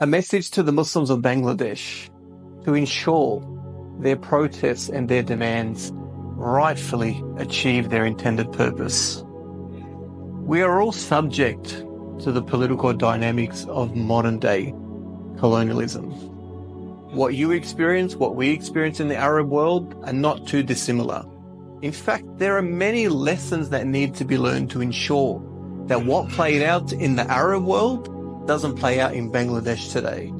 A message to the Muslims of Bangladesh to ensure their protests and their demands rightfully achieve their intended purpose. We are all subject to the political dynamics of modern-day colonialism. What you experience, what we experience in the Arab world are not too dissimilar. In fact, there are many lessons that need to be learned to ensure that what played out in the Arab world doesn't play out in Bangladesh today.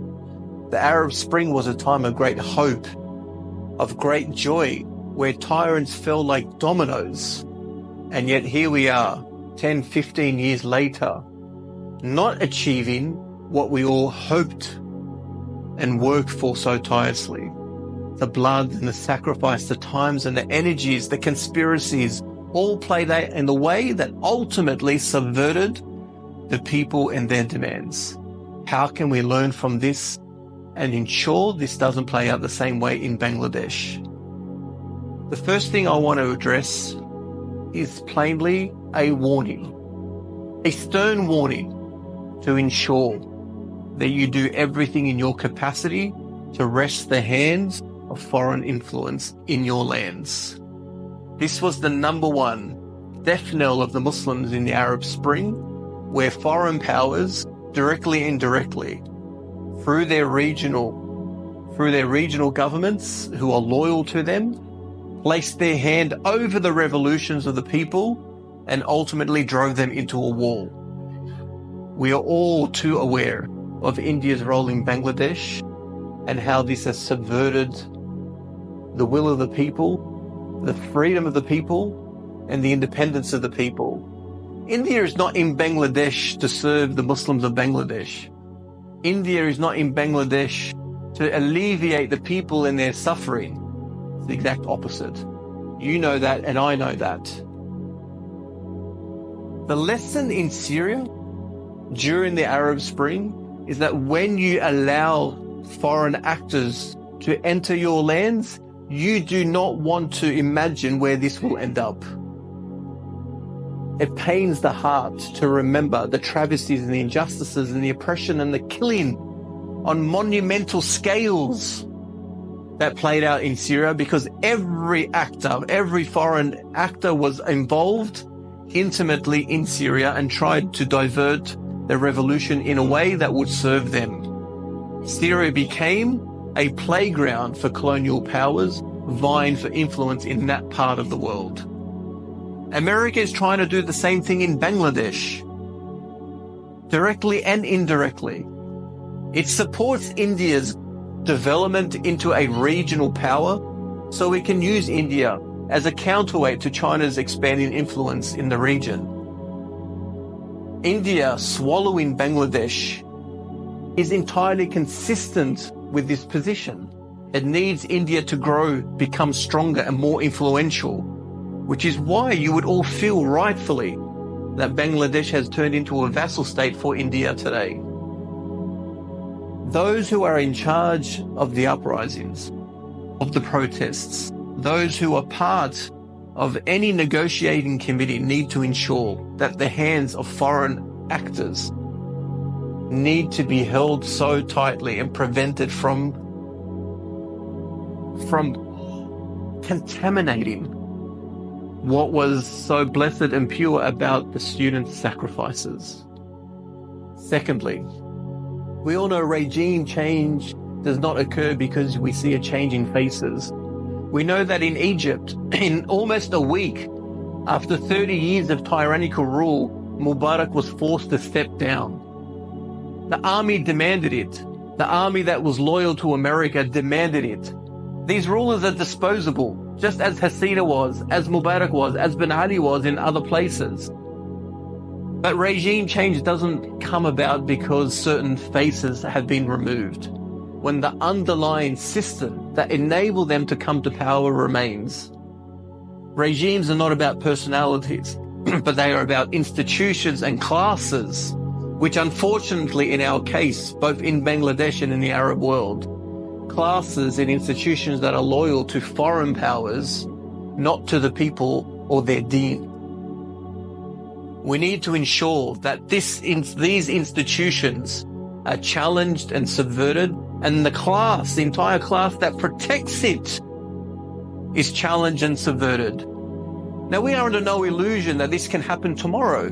The Arab Spring was a time of great hope, of great joy, where tyrants fell like dominoes. And yet here we are, 10, 15 years later, not achieving what we all hoped and worked for so tirelessly. The blood and the sacrifice, the times and the energies, the conspiracies, all played out in the way that ultimately subverted the people and their demands. How can we learn from this and ensure this doesn't play out the same way in Bangladesh? The first thing I want to address is plainly a warning, a stern warning to ensure that you do everything in your capacity to wrest the hands of foreign influence in your lands. This was the number one death knell of the Muslims in the Arab Spring, where foreign powers, directly and indirectly, through their regional governments who are loyal to them, placed their hand over the revolutions of the people and ultimately drove them into a wall. We are all too aware of India's role in Bangladesh and how this has subverted the will of the people, the freedom of the people, and the independence of the people. India is not in Bangladesh to serve the Muslims of Bangladesh. India is not in Bangladesh to alleviate the people in their suffering. It's the exact opposite. You know that, and I know that. The lesson in Syria during the Arab Spring is that when you allow foreign actors to enter your lands, you do not want to imagine where this will end up. It pains the heart to remember the travesties and the injustices and the oppression and the killing on monumental scales that played out in Syria, because every foreign actor was involved intimately in Syria and tried to divert the revolution in a way that would serve them. Syria became a playground for colonial powers vying for influence in that part of the world. America is trying to do the same thing in Bangladesh, directly and indirectly. It supports India's development into a regional power so we can use India as a counterweight to China's expanding influence in the region. India swallowing Bangladesh is entirely consistent with this position. It needs India to grow, become stronger and more influential, which is why you would all feel rightfully that Bangladesh has turned into a vassal state for India today. Those who are in charge of the uprisings, of the protests, those who are part of any negotiating committee need to ensure that the hands of foreign actors need to be held so tightly and prevented from contaminating what was so blessed and pure about the students' sacrifices. Secondly, we all know regime change does not occur because we see a change in faces. We know that in Egypt, in almost a week, after 30 years of tyrannical rule, Mubarak was forced to step down. The army demanded it. The army that was loyal to America demanded it. These rulers are disposable, just as Hasina was, as Mubarak was, as Ben Ali was in other places. But regime change doesn't come about because certain faces have been removed, when the underlying system that enabled them to come to power remains. Regimes are not about personalities, but they are about institutions and classes, which unfortunately in our case, both in Bangladesh and in the Arab world, classes and institutions that are loyal to foreign powers, not to the people or their deen. We need to ensure that these institutions are challenged and subverted, and the entire class that protects it is challenged and subverted. Now, we are under no illusion that this can happen tomorrow,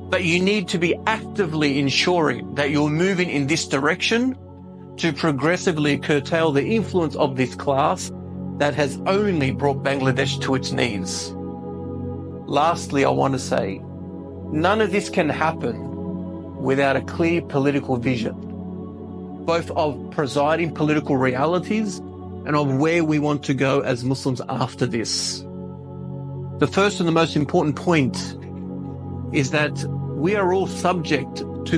but you need to be actively ensuring that you're moving in this direction to progressively curtail the influence of this class that has only brought Bangladesh to its knees. Lastly, I want to say, none of this can happen without a clear political vision, both of presiding political realities and of where we want to go as Muslims after this. The first and the most important point is that we are all subject to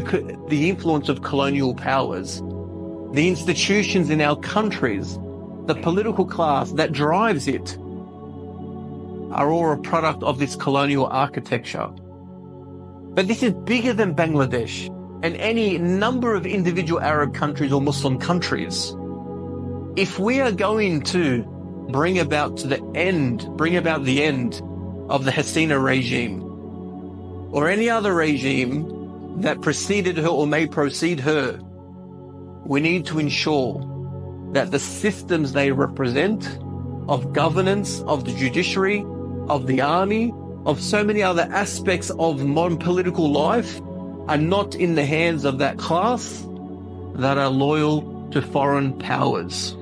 the influence of colonial powers. The institutions in our countries, the political class that drives it, are all a product of this colonial architecture. But this is bigger than Bangladesh and any number of individual Arab countries or Muslim countries. If we are going to bring about the end of the Hasina regime or any other regime that preceded her or may precede her, we need to ensure that the systems they represent of governance, of the judiciary, of the army, of so many other aspects of modern political life are not in the hands of that class that are loyal to foreign powers.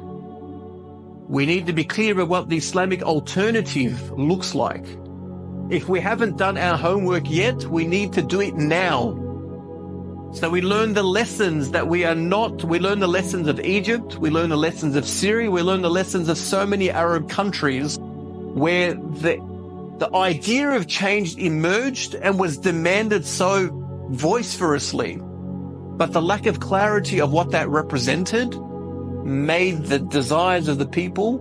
We need to be clear about what the Islamic alternative looks like. If we haven't done our homework yet, we need to do it now. So we learn the lessons we learn the lessons of Egypt, we learn the lessons of Syria, we learn the lessons of so many Arab countries where the idea of change emerged and was demanded so vociferously, but the lack of clarity of what that represented made the desires of the people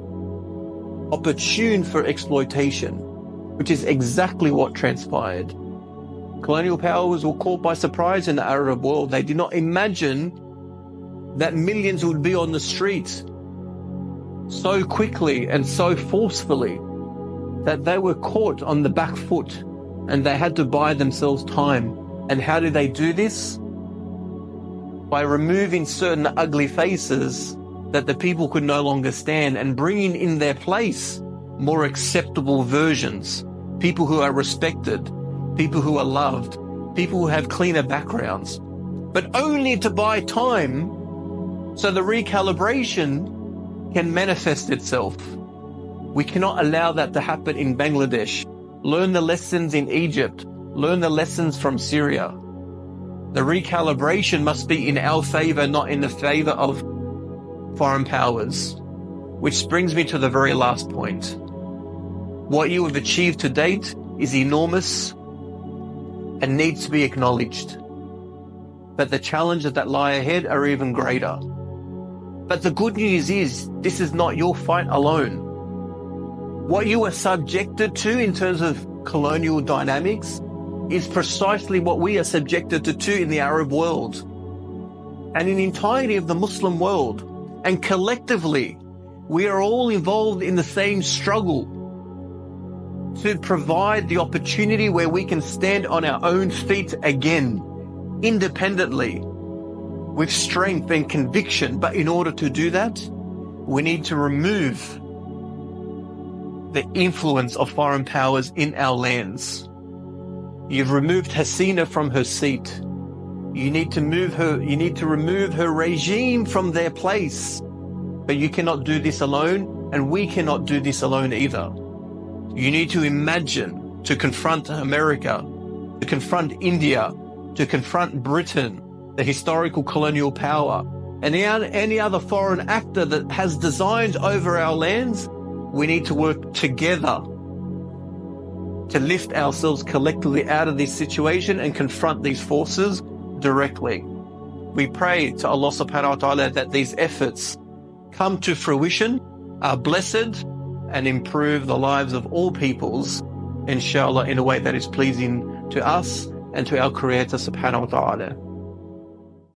opportune for exploitation, which is exactly what transpired. Colonial powers were caught by surprise in the Arab world. They did not imagine that millions would be on the streets so quickly and so forcefully that they were caught on the back foot and they had to buy themselves time. And how did they do this? By removing certain ugly faces that the people could no longer stand and bringing in their place more acceptable versions, people who are respected, people who are loved, people who have cleaner backgrounds, but only to buy time so the recalibration can manifest itself. We cannot allow that to happen in Bangladesh. Learn the lessons in Egypt. Learn the lessons from Syria. The recalibration must be in our favor, not in the favor of foreign powers. Which brings me to the very last point. What you have achieved to date is enormous and needs to be acknowledged. But the challenges that lie ahead are even greater. But the good news is, this is not your fight alone. What you are subjected to in terms of colonial dynamics is precisely what we are subjected to in the Arab world and in the entirety of the Muslim world. And collectively, we are all involved in the same struggle to provide the opportunity where we can stand on our own feet again, independently, with strength and conviction. But in order to do that, we need to remove the influence of foreign powers in our lands. You've removed Hasina from her seat. You need to remove her regime from their place. But you cannot do this alone, and we cannot do this alone either. You need to imagine to confront America, to confront India, to confront Britain, the historical colonial power, and any other foreign actor that has designs over our lands. We need to work together to lift ourselves collectively out of this situation and confront these forces directly. We pray to Allah subhanahu wa ta'ala that these efforts come to fruition, are blessed, and improve the lives of all peoples, inshallah, in a way that is pleasing to us and to our Creator subhanahu wa ta'ala.